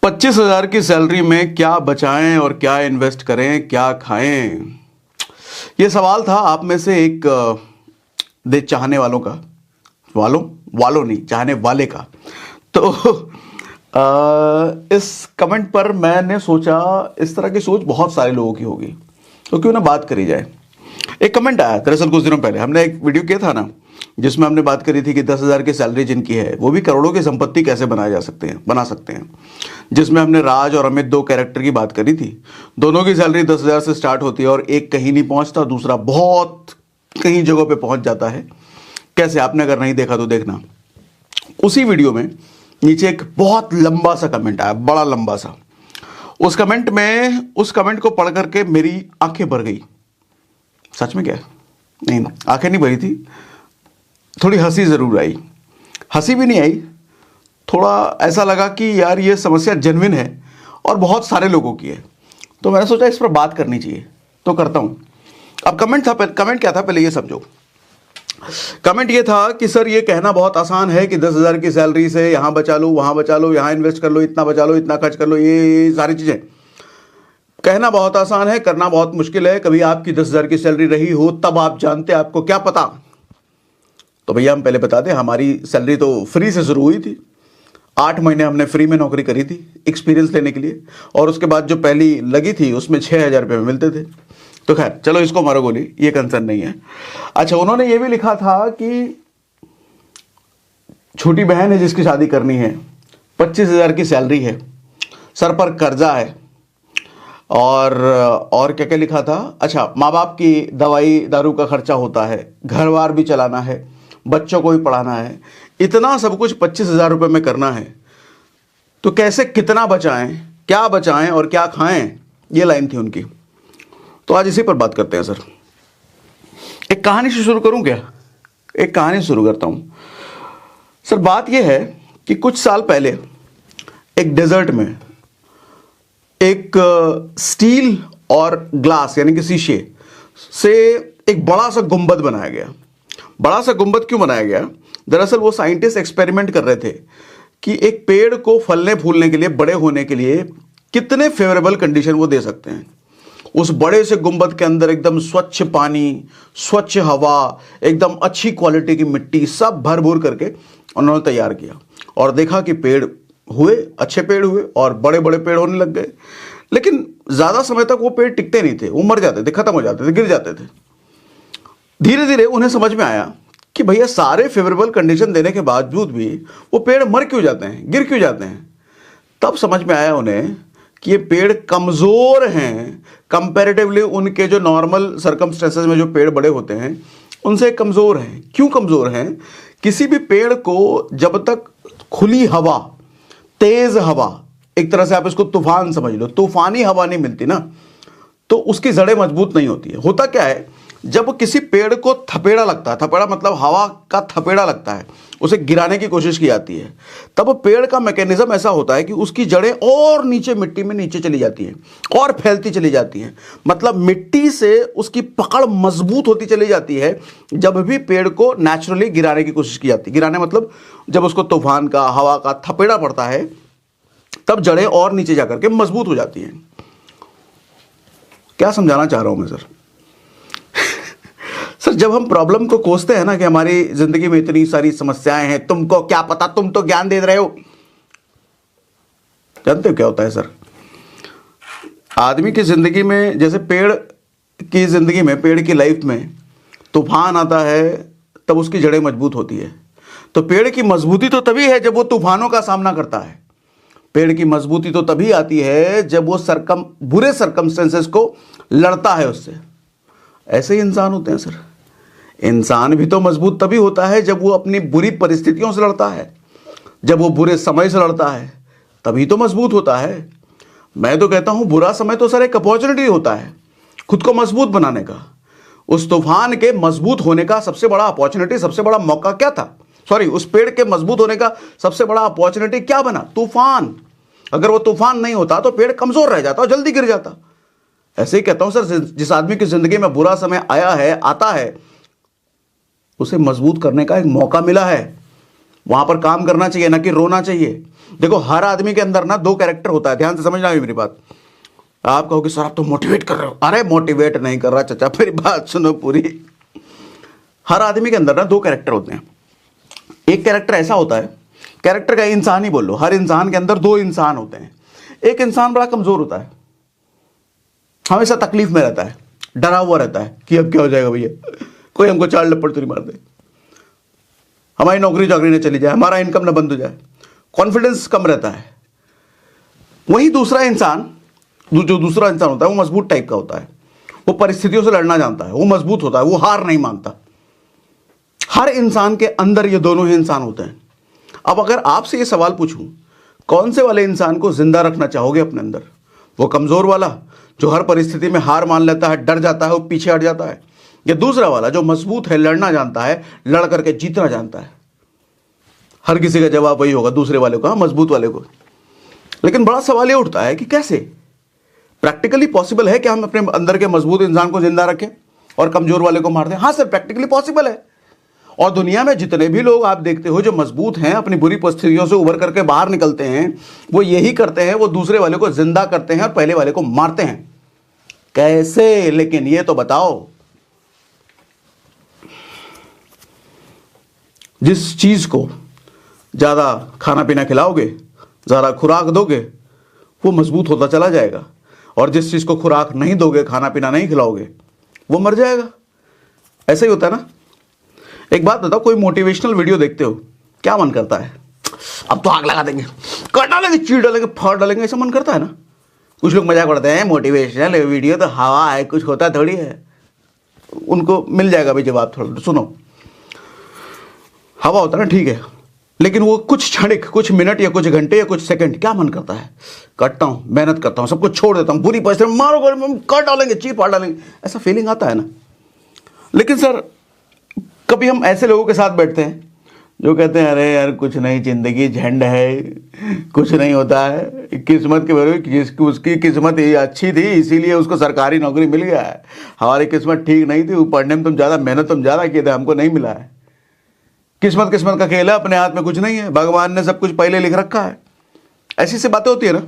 25,000 की सैलरी में क्या बचाएं और क्या इन्वेस्ट करें, क्या खाएं? ये सवाल था आप में से एक दे चाहने वालों का, वालों नहीं, चाहने वाले का। तो इस कमेंट पर मैंने सोचा इस तरह की सोच बहुत सारे लोगों की होगी, तो क्यों ना बात करी जाए। एक कमेंट आया दरअसल कुछ दिनों पहले, हमने एक वीडियो किया था ना जिसमें हमने बात करी थी कि 10,000 की सैलरी जिनकी है वो भी करोड़ों की संपत्ति कैसे बना सकते हैं, जिसमें हमने राज और अमित दो कैरेक्टर की बात करी थी। दोनों की सैलरी 10,000 से स्टार्ट होती है और एक कहीं नहीं पहुंचता, दूसरा बहुत कहीं जगहों पे पहुंच जाता है। कैसे? आपने अगर नहीं देखा तो देखना। उसी वीडियो में नीचे एक बहुत लंबा सा कमेंट आया, बड़ा लंबा सा। उस कमेंट को पढ़ करके मेरी आंखें भर गई। सच में क्या? नहीं, आंखें नहीं भरी थी, थोड़ी हंसी जरूर आई। हंसी भी नहीं आई, थोड़ा ऐसा लगा कि यार ये समस्या जेन्युइन है और बहुत सारे लोगों की है, तो मैंने सोचा इस पर बात करनी चाहिए, तो करता हूं। अब कमेंट क्या था पहले ये समझो। कमेंट ये था कि सर ये कहना बहुत आसान है कि 10,000 की सैलरी से यहां बचा लो, वहां बचा लो, यहां इन्वेस्ट कर लो, इतना बचा लो, इतना खर्च कर लो, ये सारी चीजें कहना बहुत आसान है, करना बहुत मुश्किल है। कभी आपकी 10,000 की सैलरी रही हो तब आप जानते, आपको क्या पता। तो भैया हम पहले बता दें, हमारी सैलरी तो फ्री से शुरू हुई थी। 8 महीने हमने फ्री में नौकरी करी थी एक्सपीरियंस लेने के लिए, और उसके बाद जो पहली लगी थी उसमें 6,000 रुपये में मिलते थे। तो खैर चलो, इसको मारो गोली, ये कंसर्न नहीं है। अच्छा, उन्होंने ये भी लिखा था कि छोटी बहन है जिसकी शादी करनी है, 25,000 की सैलरी है, सर पर कर्जा है, और क्या क्या लिखा था। अच्छा, माँ बाप की दवाई दारू का खर्चा होता है, घर बार भी चलाना है, बच्चों को भी पढ़ाना है, इतना सब कुछ 25,000 रुपये में करना है, तो कैसे कितना बचाएं, क्या बचाएं और क्या खाएं, ये लाइन थी उनकी। तो आज इसी पर बात करते हैं सर। एक कहानी से शुरू करूं क्या? एक कहानी से शुरू करता हूं सर। बात यह है कि कुछ साल पहले एक डेजर्ट में एक स्टील और ग्लास यानी कि शीशे से एक बड़ा सा गुंबद बनाया गया। बड़ा सा गुंबद क्यों बनाया गया? दरअसल वो साइंटिस्ट एक्सपेरिमेंट कर रहे थे कि एक पेड़ को फलने फूलने के लिए, बड़े होने के लिए कितने फेवरेबल कंडीशन वो दे सकते हैं। उस बड़े से गुंबद के अंदर एकदम स्वच्छ पानी, स्वच्छ हवा, एकदम अच्छी क्वालिटी की मिट्टी, सब भर भूर करके उन्होंने तैयार किया, और देखा कि पेड़ हुए, अच्छे पेड़ हुए और बड़े बड़े पेड़ होने लग गए। लेकिन ज्यादा समय तक वो पेड़ टिकते नहीं थे, वो मर जाते थे, खत्म हो जाते थे, गिर जाते थे। धीरे धीरे उन्हें समझ में आया कि भैया सारे फेवरेबल कंडीशन देने के बावजूद भी वो पेड़ मर क्यों जाते हैं, गिर क्यों जाते हैं। तब समझ में आया उन्हें कि ये पेड़ कमजोर हैं कंपैरेटिवली, उनके जो नॉर्मल सर्कमस्टेंसेस में जो पेड़ बड़े होते हैं उनसे कमजोर हैं। क्यों कमजोर हैं? किसी भी पेड़ को जब तक खुली हवा, तेज हवा, एक तरह से आप इसको तूफान समझ लो, तूफानी हवा नहीं मिलती ना, तो उसकी जड़ें मजबूत नहीं होती है। होता क्या है, जब किसी पेड़ को थपेड़ा लगता है, थपेड़ा मतलब हवा का थपेड़ा लगता है, उसे गिराने की कोशिश की जाती है, तब पेड़ का मैकेनिज्म ऐसा होता है कि उसकी जड़ें और नीचे मिट्टी में नीचे चली जाती हैं और फैलती चली जाती हैं। मतलब मिट्टी से उसकी पकड़ मजबूत होती चली जाती है जब भी पेड़ को नेचुरली गिराने की कोशिश की जाती है। गिराने मतलब जब उसको तूफान का, हवा का थपेड़ा पड़ता है, तब जड़ें और नीचे जाकर के मजबूत हो जाती हैं। क्या समझाना चाह रहा हूं मैं सर? सर, जब हम प्रॉब्लम को कोसते हैं ना कि हमारी जिंदगी में इतनी सारी समस्याएं हैं, तुमको क्या पता, तुम तो ज्ञान दे रहे हो। जानते हो क्या होता है सर? आदमी की जिंदगी में, जैसे पेड़ की जिंदगी में, पेड़ की लाइफ में तूफान आता है तब उसकी जड़ें मजबूत होती है। तो पेड़ की मजबूती तो तभी है जब वो तूफानों का सामना करता है। पेड़ की मजबूती तो तभी आती है जब वो बुरे सर्कमस्टेंसेस को लड़ता है उससे। ऐसे ही इंसान होते हैं सर। इंसान भी तो मजबूत तभी होता है जब वो अपनी बुरी परिस्थितियों से लड़ता है, जब वो बुरे समय से लड़ता है, तभी तो मजबूत होता है। मैं तो कहता हूं बुरा समय तो सर एक अपॉर्चुनिटी होता है खुद को मजबूत बनाने का। उस तूफान के मजबूत होने का सबसे बड़ा अपॉर्चुनिटी, सबसे बड़ा मौका क्या था? सॉरी, उस पेड़ के मजबूत होने का सबसे बड़ा अपॉर्चुनिटी क्या बना? तूफान। अगर वो तूफान नहीं होता तो पेड़ कमजोर रह जाता और जल्दी गिर जाता। ऐसे ही कहता हूं सर, जिस आदमी की जिंदगी में बुरा समय आया है, आता है, उसे मजबूत करने का एक मौका मिला है। वहां पर काम करना चाहिए, ना कि रोना चाहिए। देखो हर आदमी के अंदर ना दो कैरेक्टर होता है, ध्यान से समझना है मेरी बात। आप कहोगे सर आप तो मोटिवेट कर रहे हो, अरे मोटिवेट नहीं कर रहा चाचा, मेरी बात सुनो पूरी। हर आदमी के अंदर ना दो कैरेक्टर होते हैं। एक कैरेक्टर ऐसा होता है, कैरेक्टर का इंसान ही बोल लो, हर इंसान के अंदर दो इंसान होते हैं। एक इंसान बड़ा कमजोर होता है, हमेशा तकलीफ में रहता है, डरा हुआ रहता है कि अब क्या हो जाएगा भैया, कोई हमको चार लपड़ तो नहीं मार दे, हमारी नौकरी चाकरी न चली जाए, हमारा इनकम न बंद हो जाए, कॉन्फिडेंस कम रहता है। वही दूसरा इंसान, जो दूसरा इंसान होता है वो मजबूत टाइप का होता है, वो परिस्थितियों से लड़ना जानता है, वो मजबूत होता है, वो हार नहीं मानता। हर इंसान के अंदर ये दोनों ही इंसान होते हैं। अब अगर आपसे ये सवाल पूछूं, कौन से वाले इंसान को जिंदा रखना चाहोगे अपने अंदर? वो कमजोर वाला जो हर परिस्थिति में हार मान लेता है, डर जाता है, वो पीछे हट जाता है, या दूसरा वाला जो मजबूत है, लड़ना जानता है, लड़ करके जीतना जानता है? हर किसी का जवाब वही होगा, दूसरे वाले को, मजबूत वाले को। लेकिन बड़ा सवाल ये उठता है कि कैसे प्रैक्टिकली पॉसिबल है कि हम अपने अंदर के मजबूत इंसान को जिंदा रखें और कमजोर वाले को मार दें? हाँ सर, प्रैक्टिकली पॉसिबल है। और दुनिया में जितने भी लोग आप देखते हो जो मजबूत हैं, अपनी बुरी परिस्थितियों से उभर करके बाहर निकलते हैं, वो यही करते हैं, वो दूसरे वाले को जिंदा करते हैं और पहले वाले को मारते हैं। कैसे? लेकिन ये तो बताओ। जिस चीज को ज्यादा खाना पीना खिलाओगे, ज्यादा खुराक दोगे, वो मजबूत होता चला जाएगा, और जिस चीज को खुराक नहीं दोगे, खाना पीना नहीं खिलाओगे, वो मर जाएगा। ऐसा ही होता है ना। एक बात बताओ, कोई मोटिवेशनल वीडियो देखते हो, क्या मन करता है? अब तो आग लगा देंगे, काट डालेंगे, चीर डालेंगे, फाड़ डालेंगे, ऐसा मन करता है ना। कुछ लोग मजाक उड़ाते हैं, मोटिवेशनल वीडियो तो हवा है, कुछ होता थोड़ी है। उनको मिल जाएगा भाई जवाब। थोड़ा सुनो, हवा होता है ना, ठीक है, लेकिन वो कुछ क्षणिक, कुछ मिनट या कुछ घंटे या कुछ सेकंड, क्या मन करता है? करता हूं, मेहनत करता हूं, सब कुछ छोड़ देता हूं, बुरी परिस्थिति में मारो, काट डालेंगे, चीर फाड़ डालेंगे, ऐसा फीलिंग आता है ना। लेकिन सर कभी हम ऐसे लोगों के साथ बैठते हैं जो कहते हैं अरे यार कुछ नहीं, जिंदगी झंड है, कुछ नहीं होता है, किस्मत के बारे में, जिसकी उसकी किस्मत ये अच्छी थी इसीलिए उसको सरकारी नौकरी मिल गया है, हमारी किस्मत ठीक नहीं थी, पढ़ने में तुम ज़्यादा मेहनत तुम ज़्यादा किए थे, हमको नहीं मिला है। किस्मत का खेल है, अपने हाथ में कुछ नहीं है, भगवान ने सब कुछ पहले लिख रखा है। ऐसी सी बातें होती है ना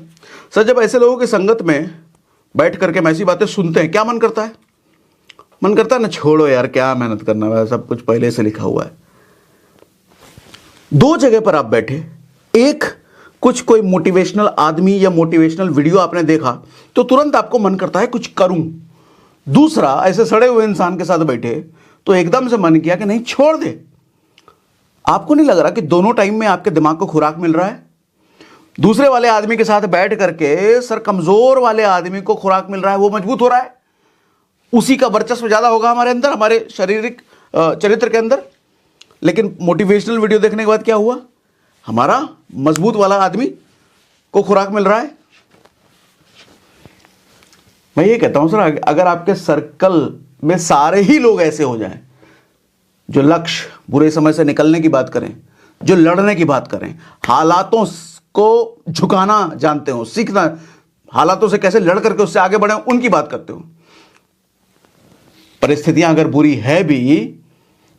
सर। जब ऐसे लोगों की संगत में बैठ करके हम ऐसी बातें सुनते हैं, क्या मन करता है? मन करता है ना, छोड़ो यार, क्या मेहनत करना है, सब कुछ पहले से लिखा हुआ है। दो जगह पर आप बैठे, एक कुछ कोई मोटिवेशनल आदमी या मोटिवेशनल वीडियो आपने देखा तो तुरंत आपको मन करता है कुछ करूं। दूसरा, ऐसे सड़े हुए इंसान के साथ बैठे तो एकदम से मन किया कि नहीं, छोड़ दे। आपको नहीं लग रहा कि दोनों टाइम में आपके दिमाग को खुराक मिल रहा है? दूसरे वाले आदमी के साथ बैठ करके सर कमजोर वाले आदमी को खुराक मिल रहा है, वो मजबूत हो रहा है, उसी का वर्चस्व ज्यादा होगा हमारे अंदर, हमारे शारीरिक चरित्र के अंदर। लेकिन मोटिवेशनल वीडियो देखने के बाद क्या हुआ? हमारा मजबूत वाला आदमी को खुराक मिल रहा है। मैं ये कहता हूं सर, अगर आपके सर्कल में सारे ही लोग ऐसे हो जाएं जो लक्ष्य, बुरे समय से निकलने की बात करें, जो लड़ने की बात करें, हालातों को झुकाना जानते हो, सीखना, हालातों से कैसे लड़ करके उससे आगे बढ़े, उनकी बात करते हो। परिस्थितियां अगर बुरी है भी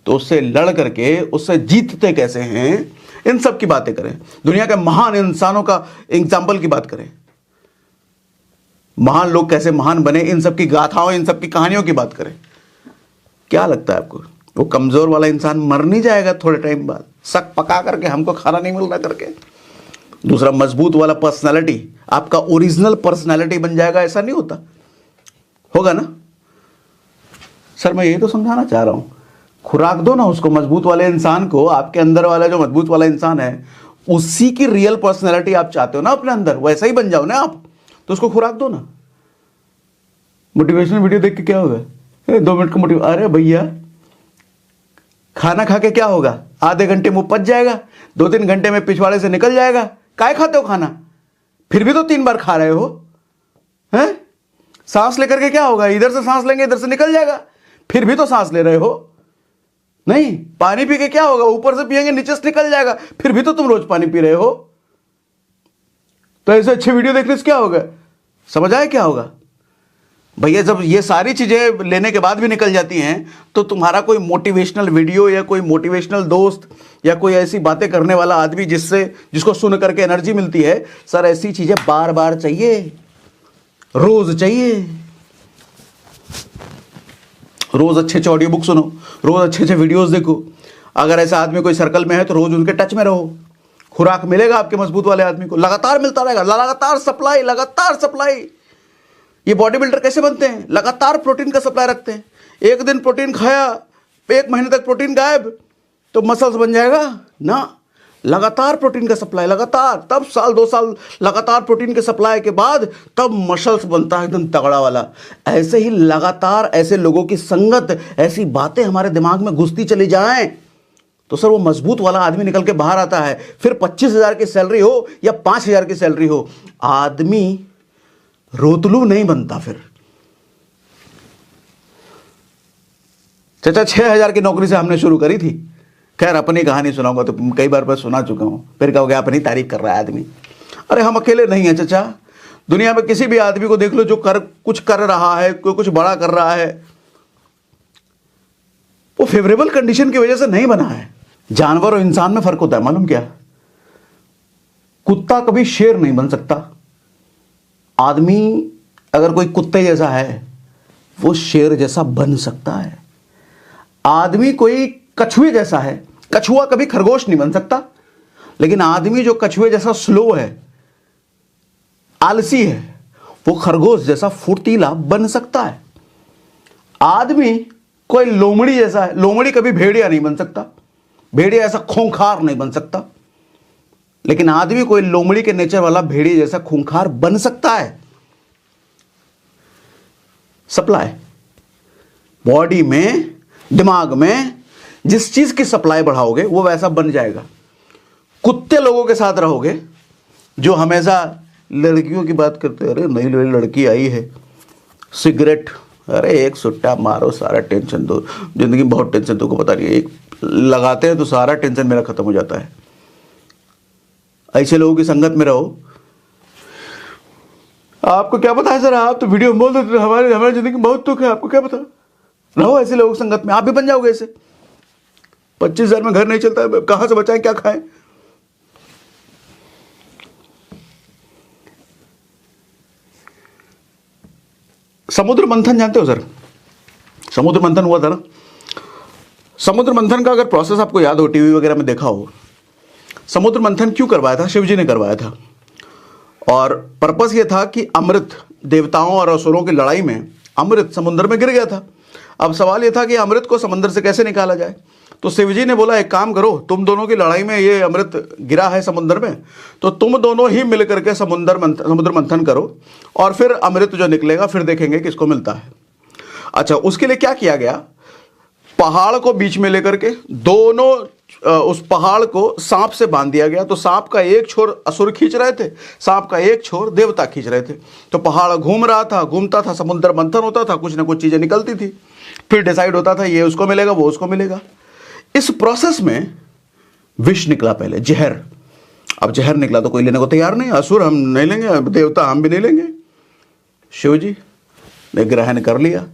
तो उससे लड़ करके उससे जीतते कैसे हैं, इन सब की बातें करें। दुनिया के महान इंसानों का एग्जाम्पल की बात करें, महान लोग कैसे महान बने, इन सब की गाथाओं, इन सब की कहानियों की बात करें। क्या लगता है आपको, वो कमजोर वाला इंसान मर नहीं जाएगा थोड़े टाइम बाद, सक पका करके, हमको खाना नहीं मिल रहा करके? दूसरा मजबूत वाला पर्सनालिटी आपका ओरिजिनल पर्सनालिटी बन जाएगा? ऐसा नहीं होता, होगा ना सर। मैं यही तो समझाना चाह रहा हूं, खुराक दो ना उसको, मजबूत वाले इंसान को। आपके अंदर वाला जो मजबूत वाला इंसान है, उसी की रियल पर्सनालिटी आप चाहते हो ना अपने अंदर, वैसा ही बन जाओ ना आप, तो उसको खुराक दो ना। मोटिवेशनल वीडियो देख के क्या होगा? 2 मिनट का मोटिव, अरे भैया खाना खा के क्या होगा? आधे घंटे मुंह पच जाएगा, 2-3 घंटे में पिछवाड़े से निकल जाएगा। काय खाते हो खाना? फिर भी तो 3 बार खा रहे हो, हैं? सांस लेकर के क्या होगा? इधर से सांस लेंगे, इधर से निकल जाएगा, फिर भी तो सांस ले रहे हो। नहीं, पानी पी के क्या होगा? ऊपर से पिएंगे, नीचे से निकल जाएगा, फिर भी तो तुम रोज पानी पी रहे हो। तो ऐसे अच्छे वीडियो देखने से क्या होगा? समझ आए क्या होगा? भैया जब ये सारी चीज़ें लेने के बाद भी निकल जाती हैं तो तुम्हारा कोई मोटिवेशनल वीडियो या कोई मोटिवेशनल दोस्त या कोई ऐसी बातें करने वाला आदमी जिसको सुन करके एनर्जी मिलती है, सर ऐसी चीज़ें बार बार चाहिए, रोज चाहिए। रोज अच्छे अच्छे ऑडियो बुक सुनो, रोज अच्छे अच्छे वीडियोस देखो। अगर ऐसा आदमी कोई सर्कल में है तो रोज उनके टच में रहो, खुराक मिलेगा आपके मजबूत वाले आदमी को, लगातार मिलता रहेगा, लगातार सप्लाई, लगातार सप्लाई। ये बॉडी बिल्डर कैसे बनते हैं? लगातार प्रोटीन का सप्लाई रखते हैं। एक दिन प्रोटीन खाया, एक महीने तक प्रोटीन गायब, तो मसल्स बन जाएगा ना। लगातार प्रोटीन का सप्लाई, लगातार, तब साल 2 साल लगातार प्रोटीन के सप्लाई के बाद तब मसल्स बनता है एकदम तगड़ा वाला। ऐसे ही लगातार ऐसे लोगों की संगत, ऐसी बातें हमारे दिमाग में घुसती चली जाएं तो सर वो मजबूत वाला आदमी निकल के बाहर आता है। फिर 25,000 की सैलरी हो या 5,000 की सैलरी हो, आदमी रोतलू नहीं बनता। फिर चाचा 6,000 की नौकरी से हमने शुरू करी थी। खैर अपनी कहानी सुनाऊंगा तो कई बार मैं सुना चुका हूं, फिर कहोगे अपनी तारीफ कर रहा है आदमी। अरे हम अकेले नहीं हैं चाचा, दुनिया में किसी भी आदमी को देख लो जो कुछ कर रहा है, कोई कुछ बड़ा कर रहा है, वो फेवरेबल कंडीशन की वजह से नहीं बना है। जानवर और इंसान में फर्क होता है, मालूम क्या? कुत्ता कभी शेर नहीं बन सकता। आदमी अगर कोई कुत्ते जैसा है वो शेर जैसा बन सकता है। आदमी कोई कछुए जैसा है, कछुआ कभी खरगोश नहीं बन सकता। लेकिन आदमी जो कछुए जैसा स्लो है, आलसी है, वो खरगोश जैसा फुर्तीला बन सकता है। आदमी कोई लोमड़ी जैसा है, लोमड़ी कभी भेड़िया नहीं बन सकता, भेड़िया ऐसा खूंखार नहीं बन सकता। लेकिन आदमी कोई लोमड़ी के नेचर वाला भेड़िया जैसा खूंखार बन सकता है। सप्लाई, बॉडी में, दिमाग में जिस चीज की सप्लाई बढ़ाओगे वो वैसा बन जाएगा। कुत्ते लोगों के साथ रहोगे जो हमेशा लड़कियों की बात करते हैं, अरे नई नई लड़की आई है, सिगरेट, अरे एक सुट्टा मारो सारा टेंशन दो, जिंदगी में बहुत टेंशन तुमको पता नहीं है, एक लगाते हैं तो सारा टेंशन मेरा खत्म हो जाता है। ऐसे लोगों की संगत में रहो। आपको क्या पता है सर, आप तो वीडियो में बोल देते हमारी जिंदगी में बहुत दुख है, आपको क्या पता? रहो ऐसे लोगों की संगत में, आप भी बन जाओगे ऐसे। 25,000 में घर नहीं चलता है, कहां से बचाएं, क्या खाएं? समुद्र मंथन जानते हो सर? समुद्र मंथन हुआ था ना। समुद्र मंथन का अगर प्रोसेस आपको याद हो, टीवी वगैरह में देखा हो, समुद्र मंथन क्यों करवाया था? शिव जी ने करवाया था। और पर्पस ये था कि अमृत, देवताओं और असुरों की लड़ाई में अमृत समुद्र में गिर गया था। अब सवाल ये था कि अमृत को समंदर से कैसे निकाला जाए। तो शिव जी ने बोला एक काम करो, तुम दोनों की लड़ाई में ये अमृत गिरा है समुद्र में, तो तुम दोनों ही मिल करके समुद्र मंथन करो और फिर अमृत जो निकलेगा फिर देखेंगे किसको मिलता है। अच्छा, उसके लिए क्या किया गया? पहाड़ को बीच में लेकर के दोनों उस पहाड़ को सांप से बांध दिया गया। तो सांप का एक छोर असुर खींच रहे थे, सांप का एक छोर देवता खींच रहे थे। तो पहाड़ घूम रहा था, घूमता था, समुद्र मंथन होता था, कुछ ना कुछ चीजें निकलती थी, फिर डिसाइड होता था ये उसको मिलेगा, वो उसको मिलेगा। इस प्रोसेस में विष निकला पहले, जहर। अब जहर निकला तो कोई लेने को तैयार नहीं, असुर हम नहीं लेंगे, देवता हम भी नहीं लेंगे। शिव जी ने ग्रहण कर लिया,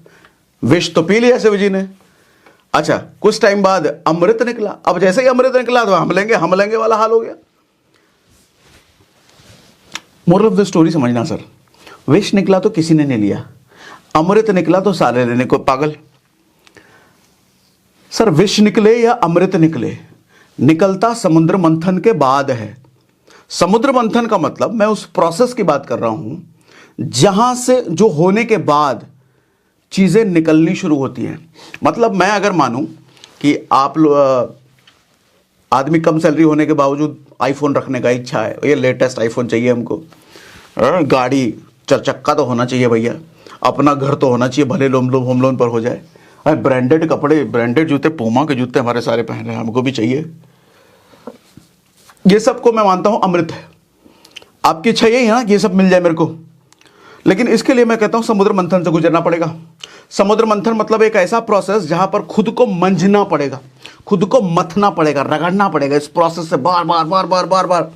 विष तो पी लिया शिव जी ने। अच्छा, कुछ टाइम बाद अमृत निकला। अब जैसे ही अमृत निकला तो हम लेंगे वाला हाल हो गया। मोरल ऑफ द स्टोरी समझना सर, विष निकला तो किसी ने नहीं लिया, अमृत निकला तो सारे लेने को पागल। सर विष निकले या अमृत निकले, निकलता समुद्र मंथन के बाद है। समुद्र मंथन का मतलब, मैं उस प्रोसेस की बात कर रहा हूं जहां से जो होने के बाद चीजें निकलनी शुरू होती हैं। मतलब मैं अगर मानूं कि आप आदमी कम सैलरी होने के बावजूद आईफोन रखने का इच्छा है, ये लेटेस्ट आईफोन चाहिए हमको, गाड़ी 4 चक्का तो होना चाहिए भैया, अपना घर तो होना चाहिए, भले होम लोन पर हो जाए, अरे ब्रांडेड कपड़े, ब्रांडेड जूते, पूमा के जूते हमारे सारे पहन रहे हैं, हमको भी चाहिए। ये सब को मैं मानता हूं अमृत है। आपकी इच्छा यही है ना कि ये सब मिल जाए मेरे को, लेकिन इसके लिए मैं कहता हूं समुद्र मंथन से गुजरना पड़ेगा। समुद्र मंथन मतलब एक ऐसा प्रोसेस जहां पर खुद को मंझना पड़ेगा, खुद को मथना पड़ेगा, रगड़ना पड़ेगा इस प्रोसेस से बार बार बार बार बार बार।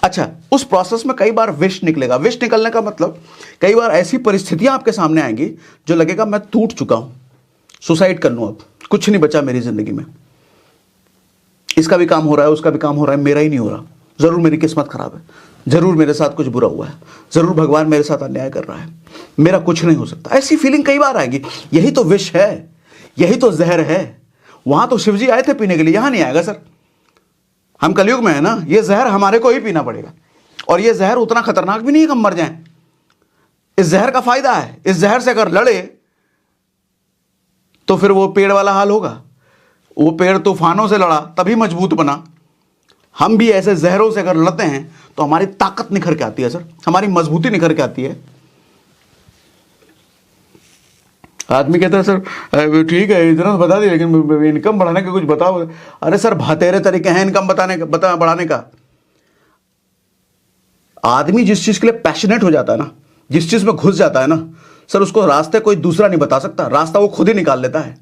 अच्छा, उस प्रोसेस में कई बार विष निकलेगा। विष निकलने का मतलब कई बार ऐसी परिस्थितियां आपके सामने आएंगी जो लगेगा मैं टूट चुका हूं, सुसाइड कर लूं, अब कुछ नहीं बचा मेरी जिंदगी में, इसका भी काम हो रहा है, उसका भी काम हो रहा है, मेरा ही नहीं हो रहा, जरूर मेरी किस्मत खराब है, जरूर मेरे साथ कुछ बुरा हुआ है, जरूर भगवान मेरे साथ अन्याय कर रहा है, मेरा कुछ नहीं हो सकता। ऐसी फीलिंग कई बार आएगी। यही तो विष है, यही तो जहर है। वहां तो शिवजी आए थे पीने के लिए, यहां नहीं आएगा सर। हम कलयुग में है ना, ये जहर हमारे को ही पीना पड़ेगा। और ये जहर उतना खतरनाक भी नहीं है कि हम मर जाएं। इस जहर का फायदा है, इस जहर से अगर लड़े तो फिर वो पेड़ वाला हाल होगा। वो पेड़ तूफानों से लड़ा तभी मजबूत बना। हम भी ऐसे जहरों से अगर लड़ते हैं तो हमारी ताकत निखर के आती है सर, हमारी मजबूती निखर के आती है। आदमी कहता है सर ठीक है इतना तो बता दिया, लेकिन इनकम बढ़ाने का कुछ बताओ। अरे सर बतेरे तरीके हैं इनकम बढ़ाने का। आदमी जिस चीज के लिए पैशनेट हो जाता है ना, जिस चीज में घुस जाता है ना सर, उसको रास्ते कोई दूसरा नहीं बता सकता, रास्ता वो खुद ही निकाल लेता है।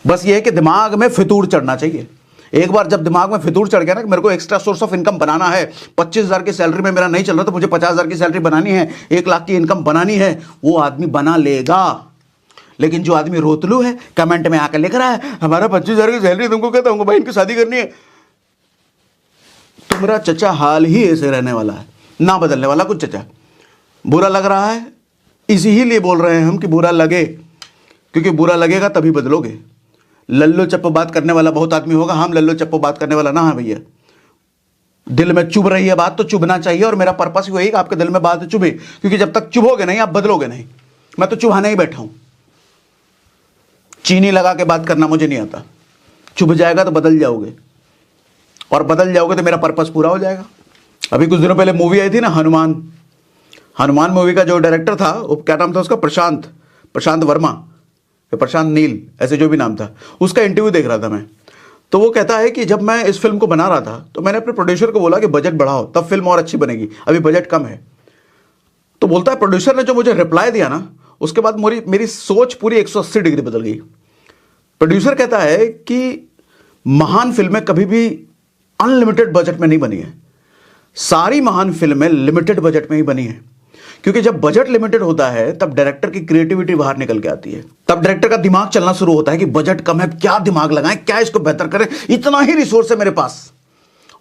बस ये है कि दिमाग में फितूर चढ़ना चाहिए। एक बार जब दिमाग में फितूर चढ़ गया ना कि मेरे को एक्स्ट्रा सोर्स ऑफ इनकम बनाना है, 25,000 की सैलरी में मेरा नहीं चल रहा तो मुझे 50,000 की सैलरी बनानी है, 1 लाख की इनकम बनानी है, वो आदमी बना लेगा। लेकिन जो आदमी रोतलू है, कमेंट में आकर लिख रहा है हमारा 25,000 की सैलरी, तुमको कहता हूँ बहन की शादी करनी है, तो मेरा चचा हाल ही ऐसे रहने वाला है, ना बदलने वाला कुछ। चचा बुरा लग रहा है, इसी ही लिए बोल रहे हैं हम कि बुरा लगे, क्योंकि बुरा लगेगा तभी बदलोगे। लल्लो चप्पो बात करने वाला बहुत आदमी होगा, हम लल्लो चप्पो बात करने वाला ना है भैया। दिल में चुभ रही है बात तो चुभना चाहिए, और मेरा पर्पस ही वही कि आपके दिल में बात चुभे, क्योंकि जब तक चुभोगे नहीं आप बदलोगे नहीं। मैं तो चुभाने ही बैठा हूं, चीनी लगा के बात करना मुझे नहीं आता। चुभ जाएगा तो बदल जाओगे, और बदल जाओगे तो मेरा पर्पस पूरा हो जाएगा। अभी कुछ दिनों पहले मूवी आई थी ना हनुमान मूवी का जो डायरेक्टर था, वो क्या नाम था उसका, प्रशांत वर्मा, प्रशांत नील, ऐसे जो भी नाम था, उसका इंटरव्यू देख रहा था मैं। तो वो कहता है कि जब मैं इस फिल्म को बना रहा था तो मैंने अपने प्रोड्यूसर को बोला कि बजट बढ़ाओ तब फिल्म और अच्छी बनेगी, अभी बजट कम है। तो बोलता है प्रोड्यूसर ने जो मुझे रिप्लाई दिया ना, उसके बाद मेरी सोच पूरी 180 डिग्री बदल गई। प्रोड्यूसर कहता है कि महान फिल्में कभी भी अनलिमिटेड बजट में नहीं बनी है, सारी महान फिल्में लिमिटेड बजट में ही बनी है। क्योंकि जब बजट लिमिटेड होता है तब डायरेक्टर की क्रिएटिविटी बाहर निकल के आती है, तब डायरेक्टर का दिमाग चलना शुरू होता है कि बजट कम है, क्या दिमाग लगाएं, क्या इसको बेहतर करें, इतना ही रिसोर्स है मेरे पास,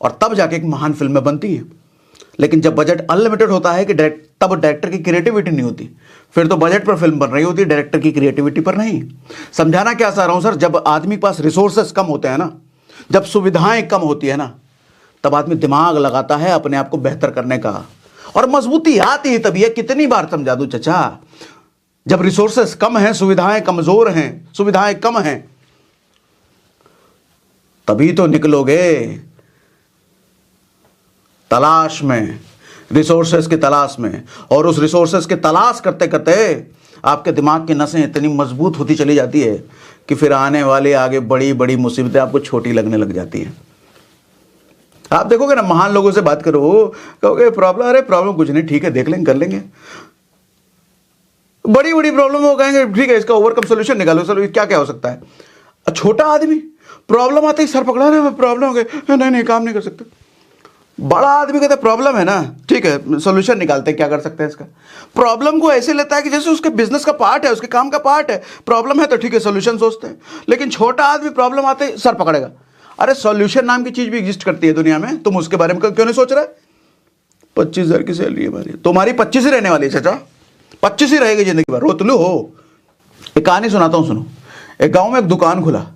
और तब जाके एक महान फिल्में बनती है। लेकिन जब बजट अनलिमिटेड होता है कि तब डायरेक्टर की क्रिएटिविटी नहीं होती, फिर तो बजट पर फिल्म बन रही होती है, डायरेक्टर की क्रिएटिविटी पर नहीं। समझाना क्या चाह रहा हूं सर, जब आदमी के पास रिसोर्सेस कम होते हैं ना, जब सुविधाएं कम होती है ना, तब आदमी दिमाग लगाता है अपने आप को बेहतर करने का, और मजबूती आती है तभी है। कितनी बार समझा दूं चचा, जब रिसोर्सेस कम हैं, सुविधाएं कमजोर हैं, सुविधाएं कम हैं, तभी तो निकलोगे तलाश में, रिसोर्सेस की तलाश में। और उस रिसोर्सेस की तलाश करते करते आपके दिमाग की नसें इतनी मजबूत होती चली जाती है कि फिर आने वाले आगे बड़ी बड़ी मुसीबतें आपको छोटी लगने लग जाती हैं। आप देखोगे ना, महान लोगों से बात करो, कहोगे प्रॉब्लम, अरे प्रॉब्लम कुछ नहीं, ठीक है देख लेंगे, कर लेंगे। बड़ी बड़ी प्रॉब्लम हो, कहेंगे ठीक है इसका ओवरकम सोल्यूशन निकालो, चलो क्या क्या हो सकता है। छोटा आदमी प्रॉब्लम आते ही सर पकड़ा रहे, प्रॉब्लम हो गई, नहीं काम नहीं कर सकते। बड़ा आदमी कहता है प्रॉब्लम है ना, ठीक है सोल्यूशन निकालते हैं, क्या कर सकते हैं इसका। प्रॉब्लम को ऐसे लेता है कि जैसे उसके बिजनेस का पार्ट है, उसके काम का पार्ट है। प्रॉब्लम है तो ठीक है सोल्यूशन सोचते हैं। लेकिन छोटा आदमी प्रॉब्लम आते ही सर पकड़ेगा, अरे सॉल्यूशन नाम की चीज भी एग्जिस्ट करती है दुनिया में, तुम उसके बारे में क्यों नहीं सोच रहे। 25,000 की सैलरी है हमारी, तुम्हारी 25 ही रहने वाली है चाचा, 25 ही रहेगी जिंदगी भर, रोतलू हो। एक कहानी सुनाता हूं, सुनो। एक गांव में एक दुकान खुला।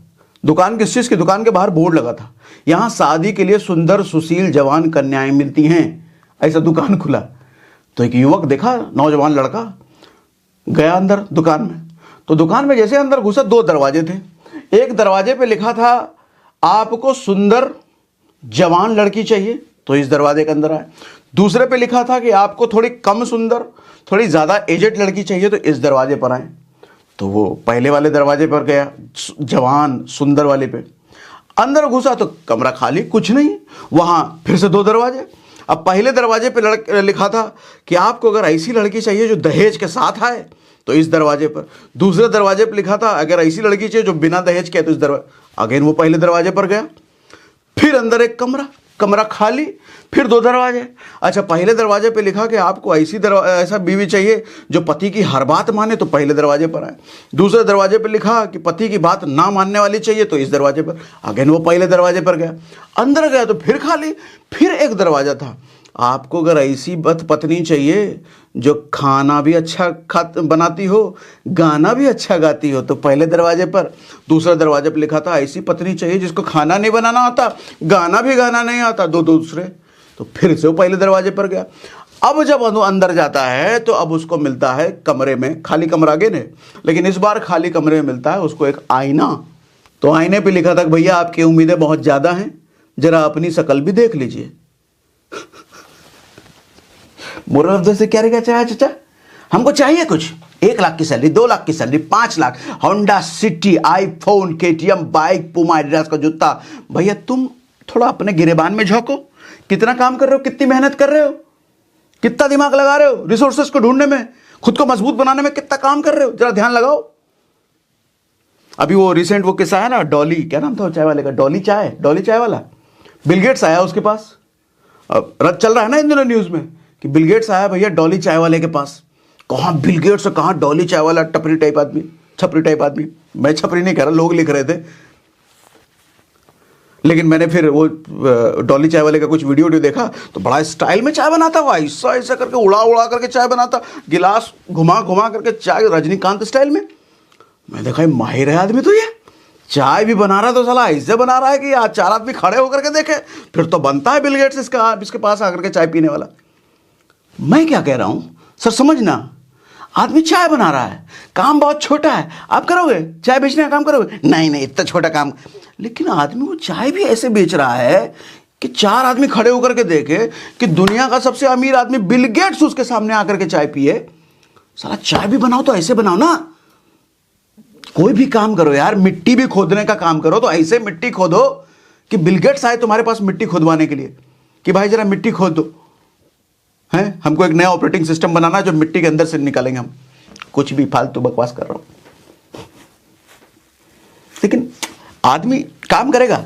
दुकान किस चीज की? दुकान के बाहर बोर्ड लगा था, यहां शादी के लिए सुंदर सुशील जवान कन्याएं मिलती हैं, ऐसा दुकान खुला। तो एक युवक देखा, नौजवान लड़का गया अंदर दुकान में। तो दुकान में जैसे अंदर घुसा, 2 दरवाजे थे। एक दरवाजे पे लिखा था आपको सुंदर जवान लड़की चाहिए तो इस दरवाजे के अंदर आए। दूसरे पे लिखा था कि आपको थोड़ी कम सुंदर, थोड़ी ज्यादा एजेड लड़की चाहिए तो इस दरवाजे पर आए। तो वो पहले वाले दरवाजे पर गया, जवान सुंदर वाले पे। अंदर घुसा तो कमरा खाली, कुछ नहीं। वहां फिर से 2 दरवाजे। अब पहले दरवाजे पे लिखा था कि आपको अगर ऐसी लड़की चाहिए जो दहेज के साथ आए तो इस दरवाजे पर। दूसरे दरवाजे पर लिखा था अगर ऐसी लड़की चाहिए जो बिना दहेज के है तो इस दरवाजे। अगेन वो पहले दरवाजे पर गया। फिर अंदर एक कमरा, कमरा खाली, फिर 2 दरवाजे। अच्छा, पहले दरवाजे पे लिखा कि आपको ऐसा बीवी चाहिए जो पति की हर बात माने, तो पहले दरवाजे पर आए। दूसरे दरवाजे पे लिखा कि पति की बात ना मानने वाली चाहिए, तो इस दरवाजे पर। अगेन वो पहले दरवाजे पर गया, अंदर गया तो फिर खाली, फिर एक दरवाजा था। आपको अगर ऐसी पत्नी चाहिए जो खाना भी अच्छा बनाती हो, गाना भी अच्छा गाती हो, तो पहले दरवाजे पर। दूसरा दरवाजे पर लिखा था ऐसी पत्नी चाहिए जिसको खाना नहीं बनाना आता, गाना भी गाना नहीं आता, दो दूसरे। तो फिर से वो पहले दरवाजे पर गया। अब जब अंदर जाता है तो अब उसको मिलता है कमरे में, खाली कमरा अगेन है, लेकिन इस बार खाली कमरे में मिलता है उसको एक आईना। तो आईने पे लिखा था कि भैया आपकी उम्मीदें बहुत ज्यादा हैं, जरा अपनी शकल भी देख लीजिए। मोरल से क्या रहेगा चाचा, हमको चाहिए कुछ 1 लाख की सैलरी, 2 लाख की salary, 5 lakh, Honda city, iPhone, KTM bike, पुमा एडिडास का जूता। भैया तुम थोड़ा अपने गिरेबान में झोंको, कितना काम कर रहे हो, कितनी मेहनत कर रहे हो, कितना दिमाग लगा रहे हो रिसोर्सेस को ढूंढने में, खुद को मजबूत बनाने में कितना काम कर रहे हो, जरा ध्यान लगाओ। अभी वो रिसेंट वो किस्सा है ना, डॉली, क्या नाम था वो चाय वाले का, डॉली चाय वाला, बिल गेट्स आया उसके पास। अब रद चल रहा है ना इन दिनों न्यूज में कि बिल गेट्स आया भैया डॉली चाय वाले के पास। कहाँ बिल गेट्स और कहाँ डॉली चाय वाला, टपरी टाइप आदमी, छपरी टाइप आदमी। मैं छपरी नहीं कह रहा, लोग लिख रहे थे, लेकिन मैंने फिर वो डॉली चाय वाले का कुछ वीडियो देखा तो बड़ा स्टाइल में चाय बनाता हुआ, ऐसा ऐसा करके उड़ा करके चाय बनाता, गिलास घुमा करके चाय रजनीकांत स्टाइल में। मैं देखा माहिर है आदमी, तो ये चाय भी बना रहा है तो साला ऐसे बना रहा है कि 4 आदमी खड़े होकर के देखे, फिर तो बनता है बिल गेट्स इसके पास आकर के चाय पीने वाला। मैं क्या कह रहा हूं सर, समझना, आदमी चाय बना रहा है, काम बहुत छोटा है, आप करोगे चाय बेचने का काम करोगे? नहीं इतना छोटा काम। लेकिन आदमी वो चाय भी ऐसे बेच रहा है कि 4 आदमी खड़े होकर के देखे कि दुनिया का सबसे अमीर आदमी बिल गेट्स उसके सामने आकर के चाय पिए। साला चाय भी बनाओ तो ऐसे बनाओ ना, कोई भी काम करो यार, मिट्टी भी खोदने का काम करो तो ऐसे मिट्टी खोदो कि बिल गेट्स आए तुम्हारे पास मिट्टी खोदवाने के लिए कि भाई जरा मिट्टी खोद दो, है हमको एक नया ऑपरेटिंग सिस्टम बनाना जो मिट्टी के अंदर से निकालेंगे हम। कुछ भी फालतू बकवास कर रहा हूं, लेकिन आदमी काम करेगा।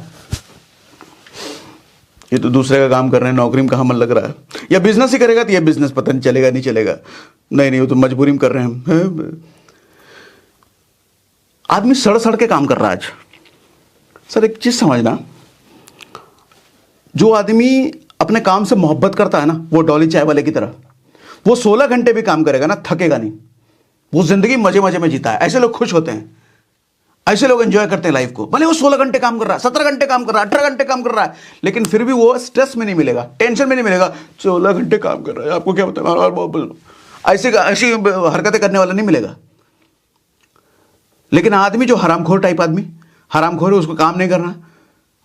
ये तो दूसरे का काम कर रहे हैं, नौकरी में कहां मन लग रहा है, या बिजनेस ही करेगा तो ये बिजनेस पता नहीं चलेगा नहीं चलेगा, नहीं वो तो मजबूरी में कर रहे हैं। आदमी सड़ के काम कर रहा है आज। सर एक चीज समझना, जो आदमी अपने काम से मोहब्बत करता है ना, वो डॉली चाय वाले की तरह, वो 16 घंटे भी काम करेगा ना, थकेगा नहीं, वो जिंदगी मजे में जीता है। ऐसे लोग खुश होते हैं, ऐसे लोग एंजॉय करते हैं लाइफ को। भले वो 16 घंटे काम कर रहा है, 17 घंटे काम कर रहा है, 18 घंटे काम कर रहा है, लेकिन फिर भी वो स्ट्रेस में नहीं मिलेगा, टेंशन में नहीं मिलेगा। 16 घंटे काम कर रहा है, आपको क्या बताया, ऐसी हरकतें करने वाला नहीं मिलेगा। लेकिन आदमी जो हरामखोर टाइप आदमी, हरामखोर है, उसको काम नहीं करना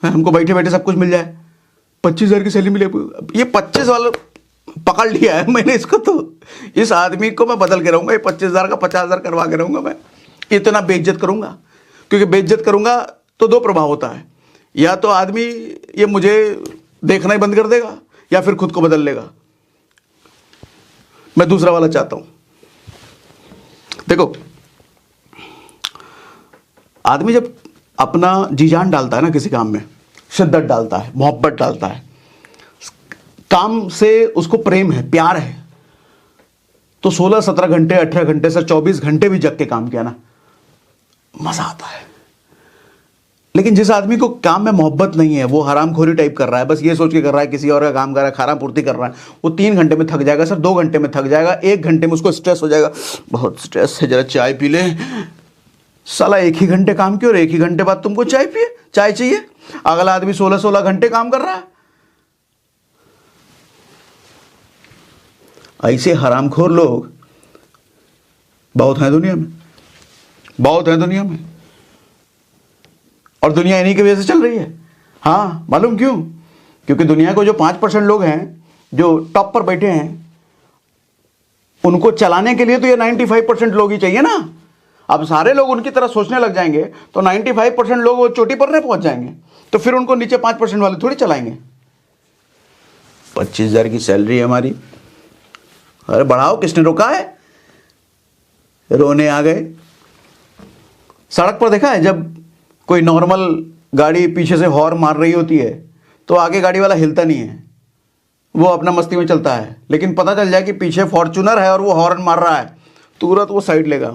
है, हमको बैठे बैठे सब कुछ मिल जाए, 25,000 की सैलरी मिले, ये 25 वाला पकड़ लिया है मैंने इसको। तो इस आदमी को मैं बदल के रहूंगा, ये 25,000 का 50,000 करवा के रहूंगा, मैं इतना बेइज्जत करूंगा। क्योंकि बेइज्जत करूंगा तो 2 प्रभाव होता है, या तो आदमी ये मुझे देखना ही बंद कर देगा या फिर खुद को बदल लेगा। मैं दूसरा वाला चाहता हूं। देखो, आदमी जब अपना जी जान डालता है ना किसी काम में, शिद्दत डालता है, मोहब्बत डालता है, काम से उसको प्रेम है, प्यार है, तो 16-17 घंटे, 18 घंटे से 24 घंटे भी जग के काम किया ना, मजा आता है। लेकिन जिस आदमी को काम में मोहब्बत नहीं है, वो हरामखोरी टाइप कर रहा है, बस ये सोच के कर रहा है किसी और का काम कर रहा है, खाना पूर्ति कर रहा है, वो 3 घंटे में थक जाएगा सर, 2 घंटे में थक जाएगा, 1 घंटे में उसको स्ट्रेस हो जाएगा, बहुत स्ट्रेस है, जरा चाय पी ले। साला 1 ही घंटे काम किया और 1 ही घंटे बाद तुमको चाय चाहिए। अगला आदमी 16-16 घंटे काम कर रहा है। ऐसे हरामखोर लोग बहुत हैं दुनिया में, बहुत हैं दुनिया में, और दुनिया इन्हीं की वजह से चल रही है। हाँ, मालूम क्यों? क्योंकि दुनिया को जो 5% लोग हैं जो टॉप पर बैठे हैं, उनको चलाने के लिए तो ये 95% लोग ही चाहिए ना। अब सारे लोग उनकी तरह सोचने लग जाएंगे तो 95% लोग वो चोटी पर नहीं पहुंच जाएंगे, तो फिर उनको नीचे 5% वाले थोड़ी चलाएंगे। 25,000 की सैलरी है हमारी, अरे बढ़ाओ, किसने रोका है? रोने आ गए। सड़क पर देखा है जब कोई नॉर्मल गाड़ी पीछे से हॉर्न मार रही होती है तो आगे गाड़ी वाला हिलता नहीं है, वो अपना मस्ती में चलता है। लेकिन पता चल जाए कि पीछे फॉर्च्यूनर है और वो हॉर्न मार रहा है, तुरंत वो साइड लेगा।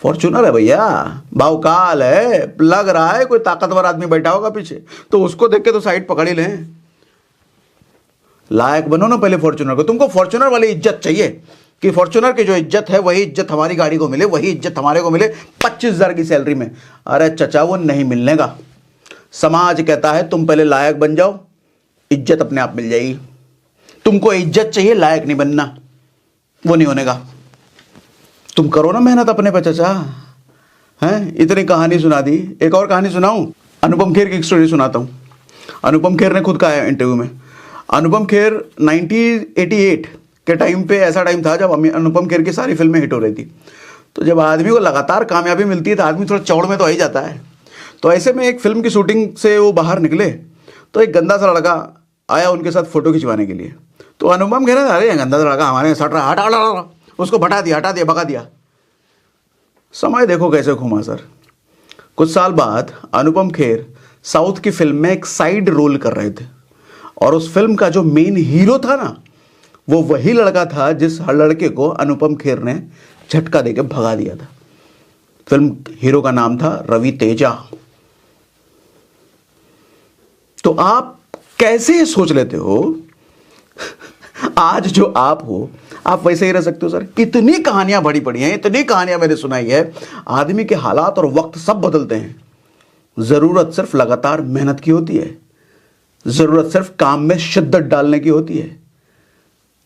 फॉर्च्यूनर है भैया, भावकाल है, लग रहा है कोई ताकतवर आदमी बैठा होगा पीछे, तो उसको देख के तो साइड पकड़ ही लें। लायक बनो ना पहले फॉर्च्यूनर को। तुमको फॉर्च्यूनर वाली इज्जत चाहिए कि फॉर्च्यूनर की जो इज्जत है वही इज्जत हमारी गाड़ी को मिले, वही इज्जत हमारे को मिले 25,000 की सैलरी में। अरे चचा, वो नहीं मिलने का। समाज कहता है तुम पहले लायक बन जाओ, इज्जत अपने आप मिल जाएगी। तुमको इज्जत चाहिए, लायक नहीं बनना, वो नहीं होने का। तुम करो ना मेहनत अपने पे चचा। हैं, इतनी कहानी सुना दी, एक और कहानी सुनाऊं? अनुपम खेर की एक स्टोरी सुनाता हूं। अनुपम खेर ने खुद कहा है इंटरव्यू में। अनुपम खेर 1988 के टाइम पे, ऐसा टाइम था जब अनुपम खेर की सारी फिल्में हिट हो रही थी। तो जब आदमी को लगातार कामयाबी मिलती है तो आदमी थोड़ा चौड़ में तो आ ही जाता है। तो ऐसे में एक फिल्म की शूटिंग से वो बाहर निकले तो एक गंदा सा लड़का आया उनके साथ फोटो खिंचवाने के लिए। तो अनुपम खेर, अरे गंदा सा लड़का हमारे सट रहा, हटा, उसको हटा दिया, भगा दिया। समय देखो कैसे घुमा सर। कुछ साल बाद अनुपम खेर साउथ की फिल्म में एक साइड रोल कर रहे थे और उस फिल्म का जो मेन हीरो था ना, वो वही लड़का था जिस लड़के को अनुपम खेर ने झटका देके भगा दिया था। फिल्म हीरो का नाम था रवि तेजा। तो आप कैसे सोच लेते हो आज जो आप हो आप वैसे ही रह सकते हो सर? इतनी कहानियां बड़ी पड़ी हैं, इतनी कहानियां मैंने सुनाई है। आदमी के हालात और वक्त सब बदलते हैं। जरूरत सिर्फ लगातार मेहनत की होती है, जरूरत सिर्फ काम में शिद्दत डालने की होती है।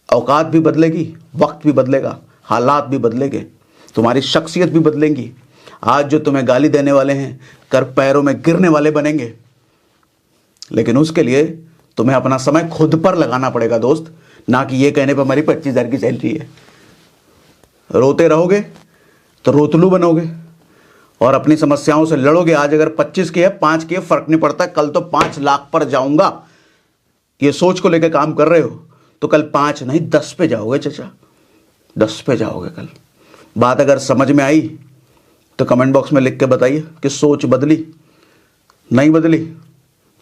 औकात भी बदलेगी, वक्त भी बदलेगा, हालात भी बदलेंगे, तुम्हारी शख्सियत भी बदलेंगी। आज जो तुम्हें गाली देने वाले हैं कर पैरों में गिरने वाले बनेंगे, लेकिन उसके लिए तुम्हें अपना समय खुद पर लगाना पड़ेगा दोस्त, ना कि ये कहने पर हमारी 25,000 की सैलरी है। रोते रहोगे तो रोतलू बनोगे और अपनी समस्याओं से लड़ोगे। आज अगर 25 की है, 5 की है, फर्क नहीं पड़ता, कल तो 5 लाख पर जाऊंगा, ये सोच को लेकर काम कर रहे हो तो कल 5 नहीं 10 पे जाओगे चचा, 10 पे जाओगे कल। बात अगर समझ में आई तो कमेंट बॉक्स में लिख के बताइए कि सोच बदली, नहीं बदली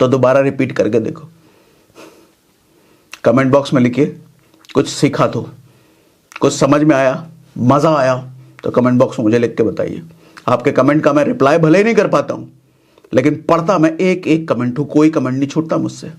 तो दोबारा रिपीट करके देखो। कमेंट बॉक्स में लिखिए कुछ सीखा तो, कुछ समझ में आया, मज़ा आया तो कमेंट बॉक्स में मुझे लिख के बताइए। आपके कमेंट का मैं रिप्लाई भले ही नहीं कर पाता हूं, लेकिन पढ़ता मैं एक एक कमेंट हूं, कोई कमेंट नहीं छूटता मुझसे।